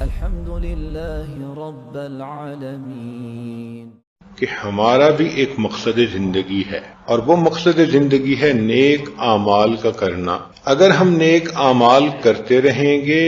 الحمد لله رب العالمين کہ ہمارا بھی ایک مقصد زندگی ہے، اور وہ مقصد زندگی ہے نیک اعمال کا کرنا۔ اگر ہم نیک اعمال کرتے رہیں گے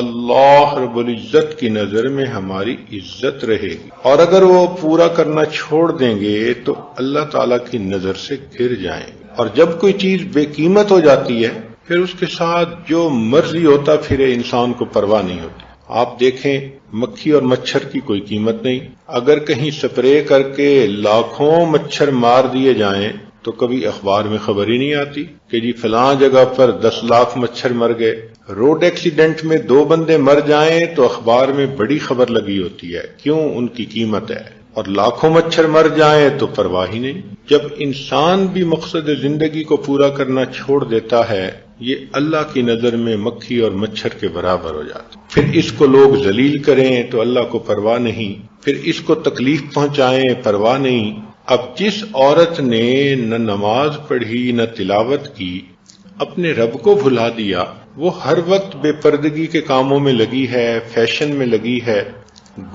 اللہ رب العزت کی نظر میں ہماری عزت رہے گی، اور اگر وہ پورا کرنا چھوڑ دیں گے تو اللہ تعالیٰ کی نظر سے گر جائیں گے۔ اور جب کوئی چیز بے قیمت ہو جاتی ہے پھر اس کے ساتھ جو مرضی ہوتا پھرے انسان کو پرواہ نہیں ہوتی۔ آپ دیکھیں مکھی اور مچھر کی کوئی قیمت نہیں، اگر کہیں سپرے کر کے لاکھوں مچھر مار دیے جائیں تو کبھی اخبار میں خبر ہی نہیں آتی کہ جی فلاں جگہ پر 10 لاکھ مچھر مر گئے۔ روڈ ایکسیڈنٹ میں 2 بندے مر جائیں تو اخبار میں بڑی خبر لگی ہوتی ہے، کیوں؟ ان کی قیمت ہے۔ اور لاکھوں مچھر مر جائیں تو پرواہ ہی نہیں۔ جب انسان بھی مقصد زندگی کو پورا کرنا چھوڑ دیتا ہے یہ اللہ کی نظر میں مکھی اور مچھر کے برابر ہو جاتا۔ پھر اس کو لوگ ذلیل کریں تو اللہ کو پرواہ نہیں، پھر اس کو تکلیف پہنچائیں پرواہ نہیں۔ اب جس عورت نے نہ نماز پڑھی نہ تلاوت کی، اپنے رب کو بھلا دیا، وہ ہر وقت بے پردگی کے کاموں میں لگی ہے، فیشن میں لگی ہے،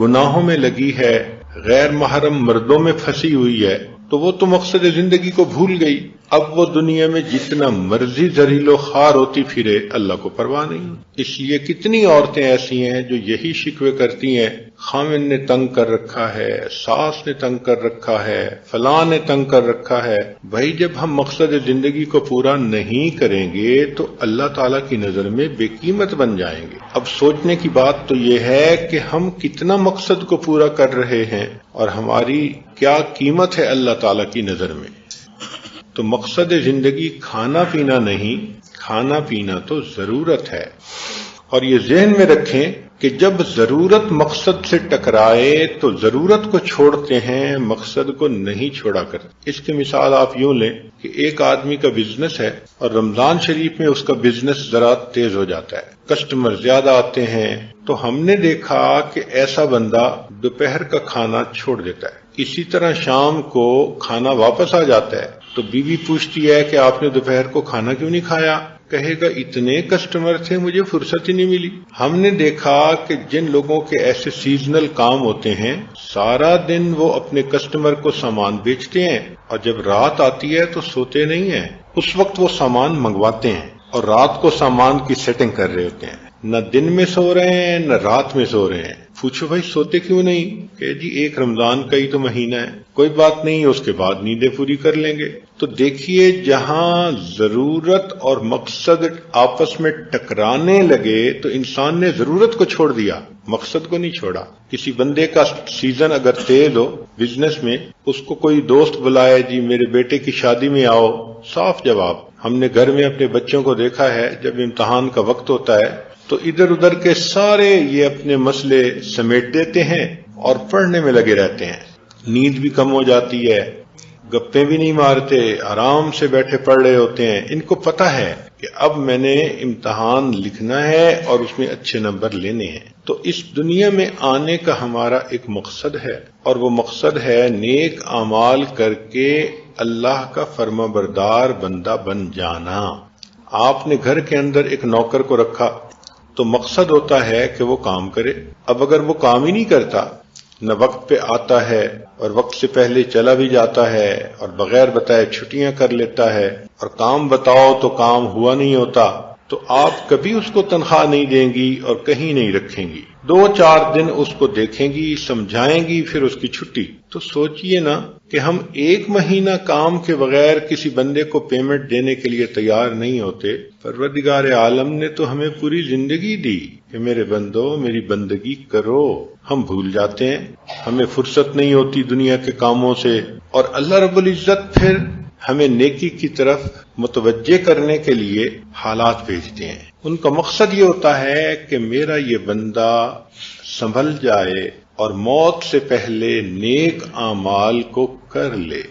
گناہوں میں لگی ہے، غیر محرم مردوں میں پھنسی ہوئی ہے، تو وہ تو مقصد زندگی کو بھول گئی۔ اب وہ دنیا میں جتنا مرضی ذلیل و خوار ہوتی پھرے اللہ کو پرواہ نہیں۔ اس لیے کتنی عورتیں ایسی ہیں جو یہی شکوے کرتی ہیں خامن نے تنگ کر رکھا ہے، ساس نے تنگ کر رکھا ہے، فلاں نے تنگ کر رکھا ہے۔ بھائی جب ہم مقصد زندگی کو پورا نہیں کریں گے تو اللہ تعالیٰ کی نظر میں بے قیمت بن جائیں گے۔ اب سوچنے کی بات تو یہ ہے کہ ہم کتنا مقصد کو پورا کر رہے ہیں اور ہماری کیا قیمت ہے اللہ تعالیٰ کی نظر میں۔ تو مقصد زندگی کھانا پینا نہیں، کھانا پینا تو ضرورت ہے۔ اور یہ ذہن میں رکھیں کہ جب ضرورت مقصد سے ٹکرائے تو ضرورت کو چھوڑتے ہیں، مقصد کو نہیں چھوڑا کرتے۔ اس کی مثال آپ یوں لیں کہ ایک آدمی کا بزنس ہے اور رمضان شریف میں اس کا بزنس ذرا تیز ہو جاتا ہے، کسٹمر زیادہ آتے ہیں، تو ہم نے دیکھا کہ ایسا بندہ دوپہر کا کھانا چھوڑ دیتا ہے، اسی طرح شام کو کھانا واپس آ جاتا ہے، تو بیوی پوچھتی ہے کہ آپ نے دوپہر کو کھانا کیوں نہیں کھایا؟ کہے گا اتنے کسٹمر تھے مجھے فرصت ہی نہیں ملی۔ ہم نے دیکھا کہ جن لوگوں کے ایسے سیزنل کام ہوتے ہیں سارا دن وہ اپنے کسٹمر کو سامان بیچتے ہیں اور جب رات آتی ہے تو سوتے نہیں ہیں، اس وقت وہ سامان منگواتے ہیں اور رات کو سامان کی سیٹنگ کر رہے ہوتے ہیں، نہ دن میں سو رہے ہیں نہ رات میں سو رہے ہیں۔ پوچھو بھائی سوتے کیوں نہیں؟ کہ جی ایک رمضان کا ہی تو مہینہ ہے، کوئی بات نہیں، اس کے بعد نیندیں پوری کر لیں گے۔ تو دیکھیے جہاں ضرورت اور مقصد آپس میں ٹکرانے لگے تو انسان نے ضرورت کو چھوڑ دیا، مقصد کو نہیں چھوڑا۔ کسی بندے کا سیزن اگر تیز ہو بزنس میں، اس کو کوئی دوست بلائے جی میرے بیٹے کی شادی میں آؤ، صاف جواب۔ ہم نے گھر میں اپنے بچوں کو دیکھا ہے جب امتحان کا وقت ہوتا ہے تو ادھر ادھر کے سارے یہ اپنے مسئلے سمیٹ دیتے ہیں اور پڑھنے میں لگے رہتے ہیں، نیند بھی کم ہو جاتی ہے، گپیں بھی نہیں مارتے، آرام سے بیٹھے پڑھ رہے ہوتے ہیں۔ ان کو پتہ ہے کہ اب میں نے امتحان لکھنا ہے اور اس میں اچھے نمبر لینے ہیں۔ تو اس دنیا میں آنے کا ہمارا ایک مقصد ہے، اور وہ مقصد ہے نیک اعمال کر کے اللہ کا فرما بردار بندہ بن جانا۔ آپ نے گھر کے اندر ایک نوکر کو رکھا تو مقصد ہوتا ہے کہ وہ کام کرے۔ اب اگر وہ کام ہی نہیں کرتا، نہ وقت پہ آتا ہے اور وقت سے پہلے چلا بھی جاتا ہے اور بغیر بتائے چھٹیاں کر لیتا ہے اور کام بتاؤ تو کام ہوا نہیں ہوتا، تو آپ کبھی اس کو تنخواہ نہیں دیں گی اور کہیں نہیں رکھیں گی۔ 2-4 دن اس کو دیکھیں گی، سمجھائیں گی، پھر اس کی چھٹی۔ تو سوچئے نا کہ ہم 1 مہینہ کام کے بغیر کسی بندے کو پیمنٹ دینے کے لیے تیار نہیں ہوتے۔ پروردگار عالم نے تو ہمیں پوری زندگی دی کہ میرے بندو میری بندگی کرو۔ ہم بھول جاتے ہیں، ہمیں فرصت نہیں ہوتی دنیا کے کاموں سے، اور اللہ رب العزت پھر ہمیں نیکی کی طرف متوجہ کرنے کے لیے حالات بھیجتے ہیں۔ ان کا مقصد یہ ہوتا ہے کہ میرا یہ بندہ سنبھل جائے اور موت سے پہلے نیک اعمال کو کر لے۔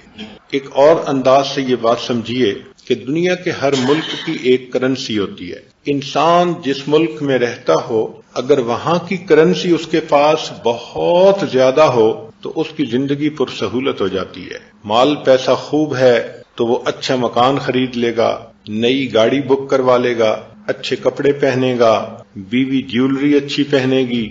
ایک اور انداز سے یہ بات سمجھیے کہ دنیا کے ہر ملک کی ایک کرنسی ہوتی ہے۔ انسان جس ملک میں رہتا ہو اگر وہاں کی کرنسی اس کے پاس بہت زیادہ ہو تو اس کی زندگی پرسہولت ہو جاتی ہے۔ مال پیسہ خوب ہے تو وہ اچھا مکان خرید لے گا، نئی گاڑی بک کروا لے گا، اچھے کپڑے پہنے گا، بیوی جیولری اچھی پہنے گی،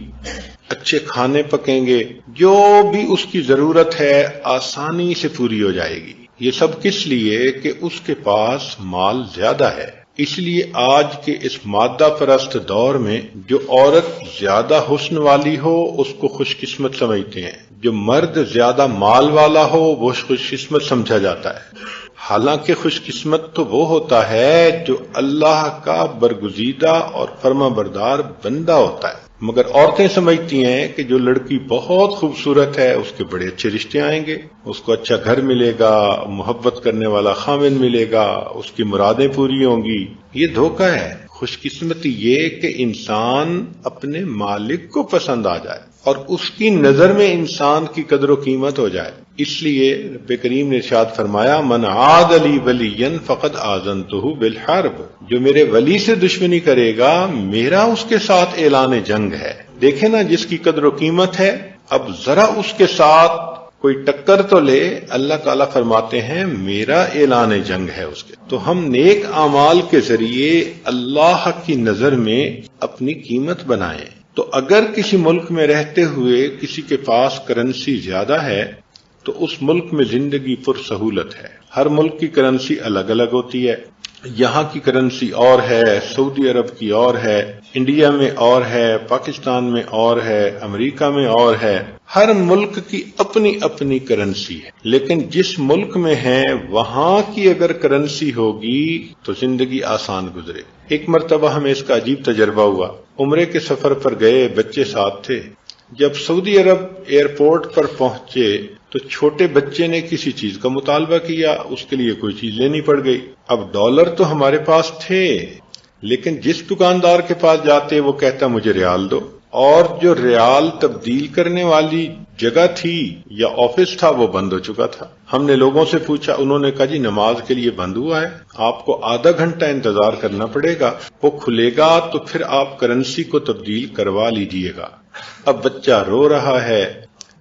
اچھے کھانے پکیں گے، جو بھی اس کی ضرورت ہے آسانی سے پوری ہو جائے گی۔ یہ سب کس لیے کہ اس کے پاس مال زیادہ ہے۔ اس لیے آج کے اس مادہ پرست دور میں جو عورت زیادہ حسن والی ہو اس کو خوش قسمت سمجھتے ہیں، جو مرد زیادہ مال والا ہو وہ خوش قسمت سمجھا جاتا ہے۔ حالانکہ خوش قسمت تو وہ ہوتا ہے جو اللہ کا برگزیدہ اور فرما بردار بندہ ہوتا ہے، مگر عورتیں سمجھتی ہیں کہ جو لڑکی بہت خوبصورت ہے اس کے بڑے اچھے رشتے آئیں گے، اس کو اچھا گھر ملے گا، محبت کرنے والا خاوند ملے گا، اس کی مرادیں پوری ہوں گی۔ یہ دھوکہ ہے۔ خوش قسمتی یہ کہ انسان اپنے مالک کو پسند آ جائے اور اس کی نظر میں انسان کی قدر و قیمت ہو جائے۔ اس لیے رب کریم نے ارشاد فرمایا من عاد لی ولیا فقد آذنتہ بالحرب، جو میرے ولی سے دشمنی کرے گا میرا اس کے ساتھ اعلان جنگ ہے۔ دیکھیں نا جس کی قدر و قیمت ہے، اب ذرا اس کے ساتھ کوئی ٹکر تو لے، اللہ تعالیٰ فرماتے ہیں میرا اعلان جنگ ہے اس کے۔ تو ہم نیک اعمال کے ذریعے اللہ کی نظر میں اپنی قیمت بنائیں۔ تو اگر کسی ملک میں رہتے ہوئے کسی کے پاس کرنسی زیادہ ہے تو اس ملک میں زندگی پر سہولت ہے۔ ہر ملک کی کرنسی الگ الگ ہوتی ہے، یہاں کی کرنسی اور ہے، سعودی عرب کی اور ہے، انڈیا میں اور ہے، پاکستان میں اور ہے، امریکہ میں اور ہے۔ ہر ملک کی اپنی اپنی کرنسی ہے، لیکن جس ملک میں ہے وہاں کی اگر کرنسی ہوگی تو زندگی آسان گزرے۔ ایک مرتبہ ہمیں اس کا عجیب تجربہ ہوا۔ عمرے کے سفر پر گئے، بچے ساتھ تھے۔ جب سعودی عرب ایئرپورٹ پر پہنچے تو چھوٹے بچے نے کسی چیز کا مطالبہ کیا، اس کے لیے کوئی چیز لینی پڑ گئی۔ اب ڈالر تو ہمارے پاس تھے، لیکن جس دکاندار کے پاس جاتے وہ کہتا مجھے ریال دو، اور جو ریال تبدیل کرنے والی جگہ تھی یا آفس تھا وہ بند ہو چکا تھا۔ ہم نے لوگوں سے پوچھا، انہوں نے کہا جی نماز کے لیے بند ہوا ہے، آپ کو آدھا گھنٹہ انتظار کرنا پڑے گا، وہ کھلے گا تو پھر آپ کرنسی کو تبدیل کروا لیجئے گا۔ اب بچہ رو رہا ہے،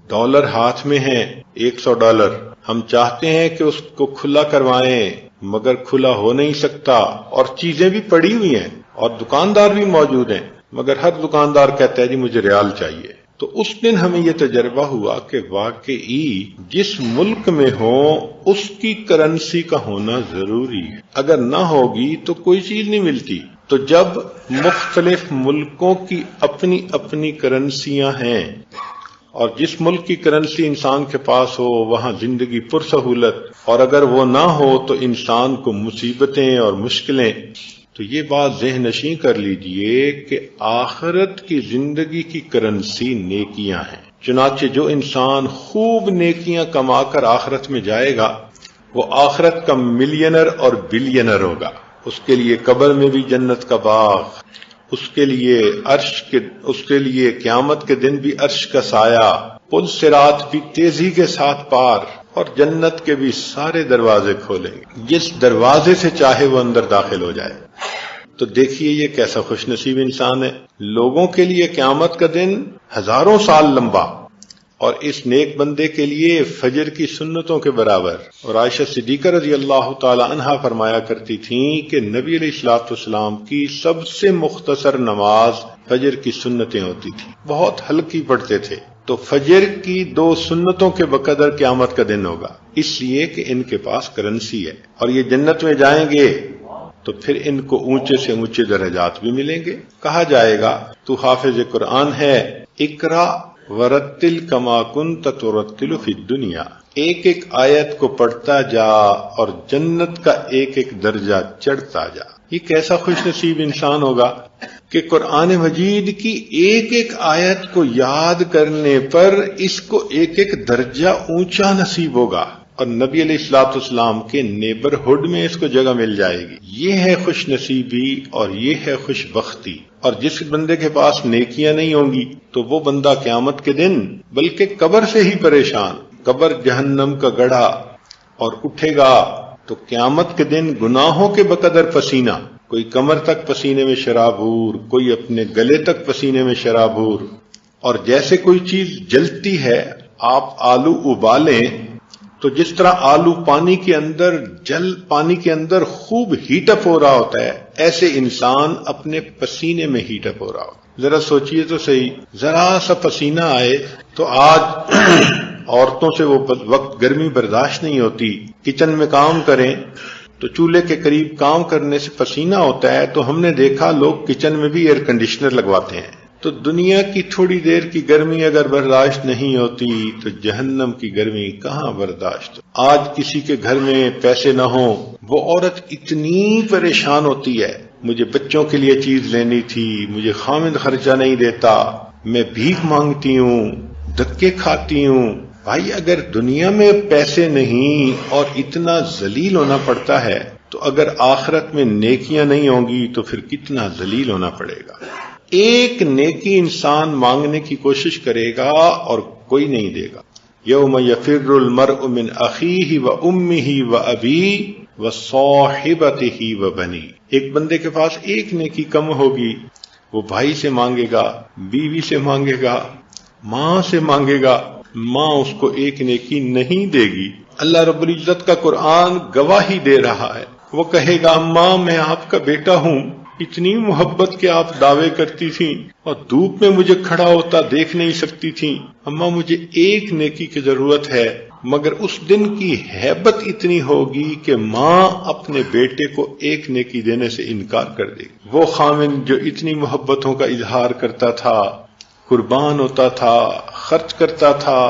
ڈالر ہاتھ میں ہیں، $100، ہم چاہتے ہیں کہ اس کو کھلا کروائیں مگر کھلا ہو نہیں سکتا، اور چیزیں بھی پڑی ہوئی ہیں اور دکاندار بھی موجود ہیں، مگر ہر دکاندار کہتا ہے جی مجھے ریال چاہیے۔ تو اس دن ہمیں یہ تجربہ ہوا کہ واقعی جس ملک میں ہو اس کی کرنسی کا ہونا ضروری ہے، اگر نہ ہوگی تو کوئی چیز نہیں ملتی۔ تو جب مختلف ملکوں کی اپنی اپنی کرنسیاں ہیں اور جس ملک کی کرنسی انسان کے پاس ہو وہاں زندگی پر سہولت، اور اگر وہ نہ ہو تو انسان کو مصیبتیں اور مشکلیں، تو یہ بات ذہن نشین کر لیجئے کہ آخرت کی زندگی کی کرنسی نیکیاں ہیں۔ چنانچہ جو انسان خوب نیکیاں کما کر آخرت میں جائے گا وہ آخرت کا ملینر اور بلینر ہوگا۔ اس کے لیے قبر میں بھی جنت کا باغ، اس کے لیے قیامت کے دن بھی عرش کا سایہ، پل صراط بھی تیزی کے ساتھ پار، اور جنت کے بھی سارے دروازے کھولیں گے، جس دروازے سے چاہے وہ اندر داخل ہو جائے۔ تو دیکھیے یہ کیسا خوش نصیب انسان ہے۔ لوگوں کے لیے قیامت کا دن ہزاروں سال لمبا، اور اس نیک بندے کے لیے فجر کی سنتوں کے برابر۔ اور عائشہ صدیقہ رضی اللہ تعالی عنہا فرمایا کرتی تھیں کہ نبی علیہ الصلوۃ والسلام کی سب سے مختصر نماز فجر کی سنتیں ہوتی تھی، بہت ہلکی پڑھتے تھے۔ تو فجر کی 2 سنتوں کے بقدر قیامت کا دن ہوگا، اس لیے کہ ان کے پاس کرنسی ہے، اور یہ جنت میں جائیں گے تو پھر ان کو اونچے سے اونچے درجات بھی ملیں گے۔ کہا جائے گا تو حافظ قرآن ہے، اقرا ورتل کما کنت ترتل فی الدنیا، ایک ایک آیت کو پڑھتا جا اور جنت کا ایک ایک درجہ چڑھتا جا۔ یہ کیسا خوش نصیب انسان ہوگا کہ قرآن مجید کی ایک ایک آیت کو یاد کرنے پر اس کو ایک ایک درجہ اونچا نصیب ہوگا، اور نبی علیہ الصلوۃ والسلام کے نیبرہڈ میں اس کو جگہ مل جائے گی۔ یہ ہے خوش نصیبی اور یہ ہے خوش بختی۔ اور جس بندے کے پاس نیکیاں نہیں ہوں گی تو وہ بندہ قیامت کے دن بلکہ قبر سے ہی پریشان، قبر جہنم کا گڑھا، اور اٹھے گا تو قیامت کے دن گناہوں کے بقدر پسینہ، کوئی کمر تک پسینے میں شرابور، کوئی اپنے گلے تک پسینے میں شرابور، اور جیسے کوئی چیز جلتی ہے، آپ آلو ابالیں تو جس طرح آلو پانی کے اندر خوب ہیٹ اپ ہو رہا ہوتا ہے، ایسے انسان اپنے پسینے میں ہیٹ اپ ہو رہا ہوتا ہے۔ ذرا سوچئے تو صحیح، ذرا سا پسینہ آئے تو آج عورتوں سے وہ وقت گرمی برداشت نہیں ہوتی، کچن میں کام کریں تو چولہے کے قریب کام کرنے سے پسینہ ہوتا ہے، تو ہم نے دیکھا لوگ کچن میں بھی ایئر کنڈیشنر لگواتے ہیں۔ تو دنیا کی تھوڑی دیر کی گرمی اگر برداشت نہیں ہوتی تو جہنم کی گرمی کہاں برداشت ہو؟ آج کسی کے گھر میں پیسے نہ ہوں، وہ عورت اتنی پریشان ہوتی ہے، مجھے بچوں کے لیے چیز لینی تھی، مجھے خامد خرچہ نہیں دیتا، میں بھیک مانگتی ہوں، دھکے کھاتی ہوں۔ بھائی اگر دنیا میں پیسے نہیں اور اتنا ذلیل ہونا پڑتا ہے تو اگر آخرت میں نیکیاں نہیں ہوں گی تو پھر کتنا ذلیل ہونا پڑے گا۔ ایک نیکی انسان مانگنے کی کوشش کرے گا اور کوئی نہیں دے گا۔ یوم یفر المرء من اخیہ وامہ وابیہ وصاحبتہ وبنیہ، ایک بندے کے پاس ایک نیکی کم ہوگی، وہ بھائی سے مانگے گا، بیوی سے مانگے گا، ماں سے مانگے گا، ماں اس کو ایک نیکی نہیں دے گی۔ اللہ رب العزت کا قرآن گواہی دے رہا ہے، وہ کہے گا اماں میں آپ کا بیٹا ہوں، اتنی محبت کہ آپ دعوے کرتی تھیں اور دھوپ میں مجھے کھڑا ہوتا دیکھ نہیں سکتی تھیں، اماں مجھے ایک نیکی کی ضرورت ہے، مگر اس دن کی ہیبت اتنی ہوگی کہ ماں اپنے بیٹے کو ایک نیکی دینے سے انکار کر دے گی۔ وہ خامن جو اتنی محبتوں کا اظہار کرتا تھا، قربان ہوتا تھا، خرچ کرتا تھا،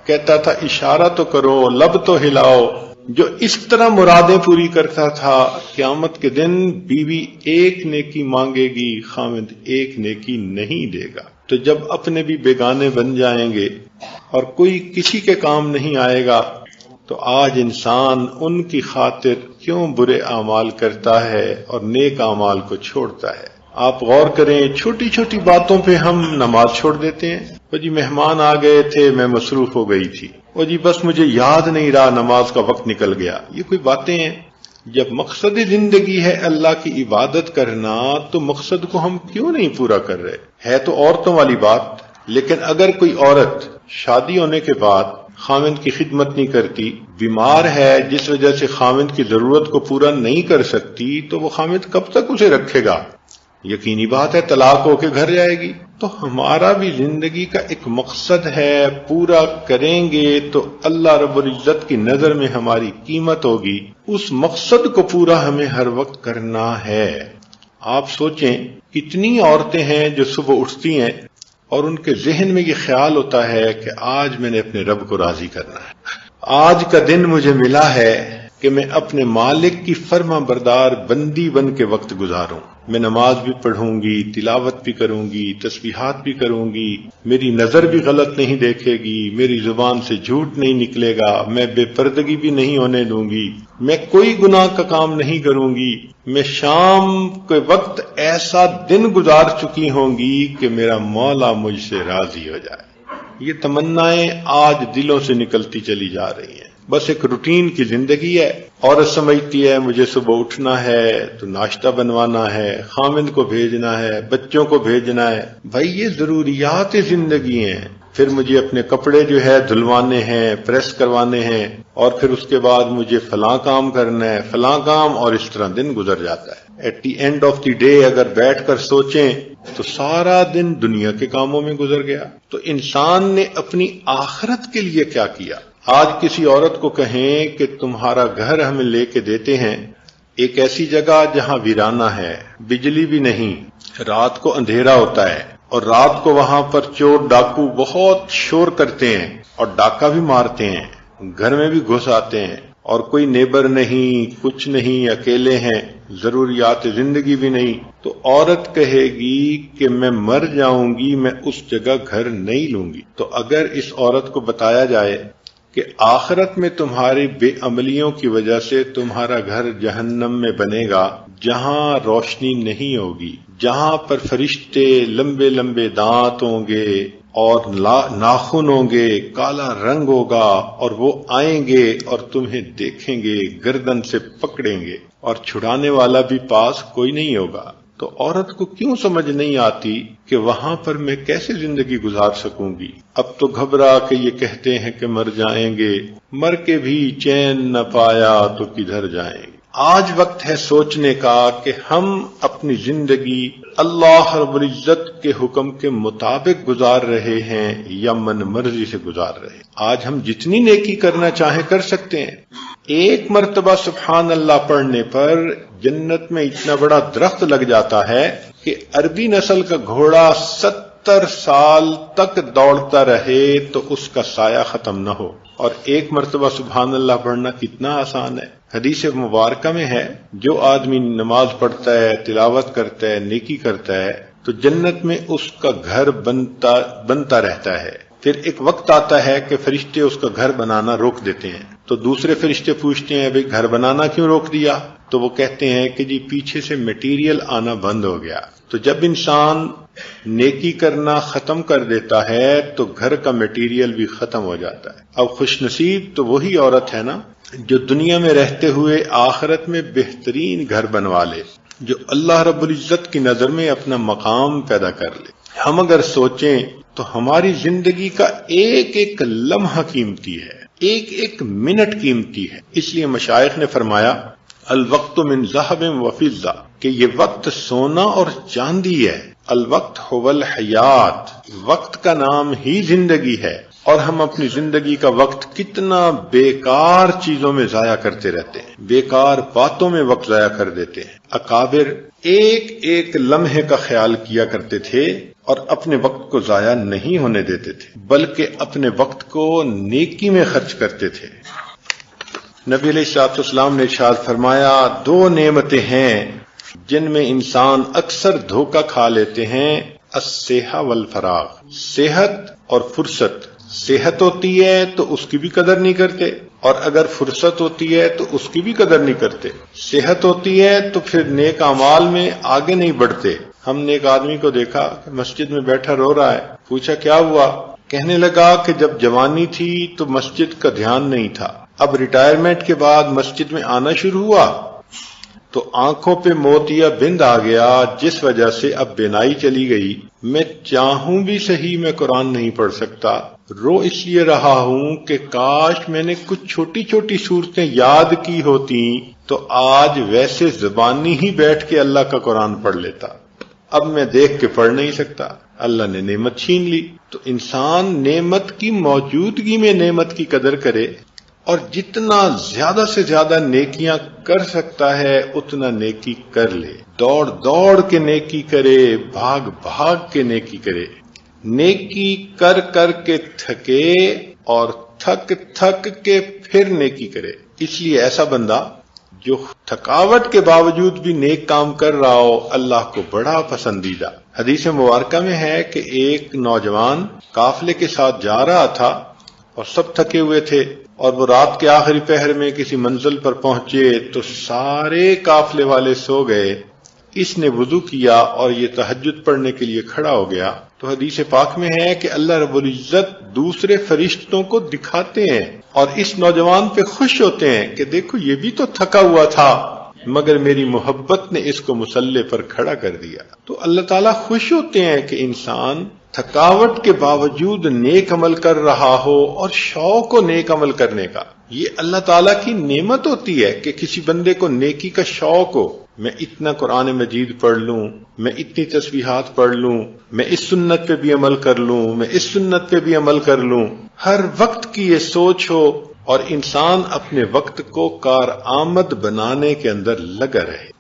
کہتا تھا اشارہ تو کرو، لب تو ہلاؤ، جو اس طرح مرادیں پوری کرتا تھا، قیامت کے دن بیوی ایک نیکی مانگے گی، خامد ایک نیکی نہیں دے گا۔ تو جب اپنے بھی بیگانے بن جائیں گے اور کوئی کسی کے کام نہیں آئے گا تو آج انسان ان کی خاطر کیوں برے اعمال کرتا ہے اور نیک اعمال کو چھوڑتا ہے۔ آپ غور کریں، چھوٹی چھوٹی باتوں پہ ہم نماز چھوڑ دیتے ہیں۔ وہ جی مہمان آ گئے تھے، میں مصروف ہو گئی تھی، وہ جی بس مجھے یاد نہیں رہا، نماز کا وقت نکل گیا۔ یہ کوئی باتیں ہیں؟ جب مقصد زندگی ہے اللہ کی عبادت کرنا تو مقصد کو ہم کیوں نہیں پورا کر رہے؟ ہے تو عورتوں والی بات، لیکن اگر کوئی عورت شادی ہونے کے بعد خامند کی خدمت نہیں کرتی، بیمار ہے جس وجہ سے خامند کی ضرورت کو پورا نہیں کر سکتی، تو وہ خامند کب تک اسے رکھے گا؟ یقینی بات ہے طلاق ہو کے گھر جائے گی۔ تو ہمارا بھی زندگی کا ایک مقصد ہے، پورا کریں گے تو اللہ رب العزت کی نظر میں ہماری قیمت ہوگی، اس مقصد کو پورا ہمیں ہر وقت کرنا ہے۔ آپ سوچیں کتنی عورتیں ہیں جو صبح اٹھتی ہیں اور ان کے ذہن میں یہ خیال ہوتا ہے کہ آج میں نے اپنے رب کو راضی کرنا ہے، آج کا دن مجھے ملا ہے کہ میں اپنے مالک کی فرما بردار بندی بن کے وقت گزاروں، میں نماز بھی پڑھوں گی، تلاوت بھی کروں گی، تسبیحات بھی کروں گی، میری نظر بھی غلط نہیں دیکھے گی، میری زبان سے جھوٹ نہیں نکلے گا، میں بے پردگی بھی نہیں ہونے دوں گی، میں کوئی گناہ کا کام نہیں کروں گی، میں شام کے وقت ایسا دن گزار چکی ہوں گی کہ میرا مولا مجھ سے راضی ہو جائے۔ یہ تمنائیں آج دلوں سے نکلتی چلی جا رہی ہیں۔ بس ایک روٹین کی زندگی ہے۔ عورت سمجھتی ہے مجھے صبح اٹھنا ہے تو ناشتہ بنوانا ہے، خامند کو بھیجنا ہے، بچوں کو بھیجنا ہے۔ بھائی یہ ضروریات زندگی ہیں۔ پھر مجھے اپنے کپڑے جو ہے دھلوانے ہیں، پریس کروانے ہیں، اور پھر اس کے بعد مجھے فلاں کام کرنا ہے، فلاں کام، اور اس طرح دن گزر جاتا ہے۔ At the end of the day اگر بیٹھ کر سوچیں تو سارا دن دنیا کے کاموں میں گزر گیا۔ تو انسان نے اپنی آخرت کے لیے کیا کیا؟ آج کسی عورت کو کہیں کہ تمہارا گھر ہمیں لے کے دیتے ہیں ایک ایسی جگہ جہاں ویرانہ ہے، بجلی بھی نہیں، رات کو اندھیرا ہوتا ہے، اور رات کو وہاں پر چور ڈاکو بہت شور کرتے ہیں اور ڈاکہ بھی مارتے ہیں، گھر میں بھی گھس آتے ہیں، اور کوئی نیبر نہیں، کچھ نہیں، اکیلے ہیں، ضروریات زندگی بھی نہیں، تو عورت کہے گی کہ میں مر جاؤں گی، میں اس جگہ گھر نہیں لوں گی۔ تو اگر اس عورت کو بتایا جائے کہ آخرت میں تمہاری بے عملیوں کی وجہ سے تمہارا گھر جہنم میں بنے گا، جہاں روشنی نہیں ہوگی، جہاں پر فرشتے لمبے لمبے دانت ہوں گے اور ناخن ہوں گے، کالا رنگ ہوگا، اور وہ آئیں گے اور تمہیں دیکھیں گے، گردن سے پکڑیں گے، اور چھڑانے والا بھی پاس کوئی نہیں ہوگا، تو عورت کو کیوں سمجھ نہیں آتی کہ وہاں پر میں کیسے زندگی گزار سکوں گی؟ اب تو گھبرا کے یہ کہتے ہیں کہ مر جائیں گے، مر کے بھی چین نہ پایا تو کدھر جائیں گے۔ آج وقت ہے سوچنے کا کہ ہم اپنی زندگی اللہ رب العزت کے حکم کے مطابق گزار رہے ہیں یا من مرضی سے گزار رہے ہیں۔ آج ہم جتنی نیکی کرنا چاہیں کر سکتے ہیں۔ ایک مرتبہ سبحان اللہ پڑھنے پر جنت میں اتنا بڑا درخت لگ جاتا ہے کہ عربی نسل کا گھوڑا 70 سال تک دوڑتا رہے تو اس کا سایہ ختم نہ ہو۔ اور ایک مرتبہ سبحان اللہ پڑھنا کتنا آسان ہے۔ حدیث مبارکہ میں ہے جو آدمی نماز پڑھتا ہے، تلاوت کرتا ہے، نیکی کرتا ہے تو جنت میں اس کا گھر بنتا رہتا ہے۔ پھر ایک وقت آتا ہے کہ فرشتے اس کا گھر بنانا روک دیتے ہیں، تو دوسرے فرشتے پوچھتے ہیں بھئی گھر بنانا کیوں روک دیا؟ تو وہ کہتے ہیں کہ جی پیچھے سے میٹیریل آنا بند ہو گیا۔ تو جب انسان نیکی کرنا ختم کر دیتا ہے تو گھر کا میٹیریل بھی ختم ہو جاتا ہے۔ اب خوش نصیب تو وہی عورت ہے نا جو دنیا میں رہتے ہوئے آخرت میں بہترین گھر بنوا لے، جو اللہ رب العزت کی نظر میں اپنا مقام پیدا کر لے۔ ہم اگر سوچیں تو ہماری زندگی کا ایک ایک لمحہ قیمتی ہے، ایک ایک منٹ قیمتی ہے۔ اس لیے مشائخ نے فرمایا الوقت من ذهب و فضہ، کہ یہ وقت سونا اور چاندی ہے۔ الوقت هو الحیات، وقت کا نام ہی زندگی ہے، اور ہم اپنی زندگی کا وقت کتنا بیکار چیزوں میں ضائع کرتے رہتے ہیں، بیکار باتوں میں وقت ضائع کر دیتے ہیں۔ اکابر ایک ایک لمحے کا خیال کیا کرتے تھے اور اپنے وقت کو ضائع نہیں ہونے دیتے تھے، بلکہ اپنے وقت کو نیکی میں خرچ کرتے تھے۔ نبی علیہ الصلوۃ والسلام نے ارشاد فرمایا 2 نعمتیں ہیں جن میں انسان اکثر دھوکہ کھا لیتے ہیں، الصحہ والفراغ، صحت اور فرصت۔ صحت ہوتی ہے تو اس کی بھی قدر نہیں کرتے، اور اگر فرصت ہوتی ہے تو اس کی بھی قدر نہیں کرتے۔ صحت ہوتی ہے تو پھر نیک اعمال میں آگے نہیں بڑھتے۔ ہم نے ایک آدمی کو دیکھا کہ مسجد میں بیٹھا رو رہا ہے، پوچھا کیا ہوا؟ کہنے لگا کہ جب جوانی تھی تو مسجد کا دھیان نہیں تھا، اب ریٹائرمنٹ کے بعد مسجد میں آنا شروع ہوا تو آنکھوں پہ موتیا بند آ گیا، جس وجہ سے اب بینائی چلی گئی۔ میں چاہوں بھی صحیح میں قرآن نہیں پڑھ سکتا، رو اس لیے رہا ہوں کہ کاش میں نے کچھ چھوٹی چھوٹی صورتیں یاد کی ہوتی تو آج ویسے زبانی ہی بیٹھ کے اللہ کا قرآن پڑھ لیتا۔ اب میں دیکھ کے پڑھ نہیں سکتا، اللہ نے نعمت چھین لی۔ تو انسان نعمت کی موجودگی میں نعمت کی قدر کرے، اور جتنا زیادہ سے زیادہ نیکیاں کر سکتا ہے اتنا نیکی کر لے۔ دوڑ دوڑ کے نیکی کرے، بھاگ بھاگ کے نیکی کرے۔ نیکی کر کر کے تھکے اور تھک تھک کے پھر نیکی کرے۔ اس لیے ایسا بندہ جو تھکاوٹ کے باوجود بھی نیک کام کر رہا ہو اللہ کو بڑا پسندیدہ۔ حدیث مبارکہ میں ہے کہ ایک نوجوان قافلے کے ساتھ جا رہا تھا اور سب تھکے ہوئے تھے، اور وہ رات کے آخری پہر میں کسی منزل پر پہنچے تو سارے قافلے والے سو گئے۔ اس نے وضو کیا اور یہ تہجد پڑھنے کے لیے کھڑا ہو گیا۔ تو حدیث پاک میں ہے کہ اللہ رب العزت دوسرے فرشتوں کو دکھاتے ہیں اور اس نوجوان پہ خوش ہوتے ہیں کہ دیکھو یہ بھی تو تھکا ہوا تھا مگر میری محبت نے اس کو مصلی پر کھڑا کر دیا۔ تو اللہ تعالیٰ خوش ہوتے ہیں کہ انسان تھکاوٹ کے باوجود نیک عمل کر رہا ہو اور شوق ہو نیک عمل کرنے کا۔ یہ اللہ تعالیٰ کی نعمت ہوتی ہے کہ کسی بندے کو نیکی کا شوق ہو، میں اتنا قرآن مجید پڑھ لوں، میں اتنی تسبیحات پڑھ لوں، میں اس سنت پہ بھی عمل کر لوں، میں اس سنت پہ بھی عمل کر لوں۔ ہر وقت کی یہ سوچ ہو اور انسان اپنے وقت کو کارآمد بنانے کے اندر لگا رہے۔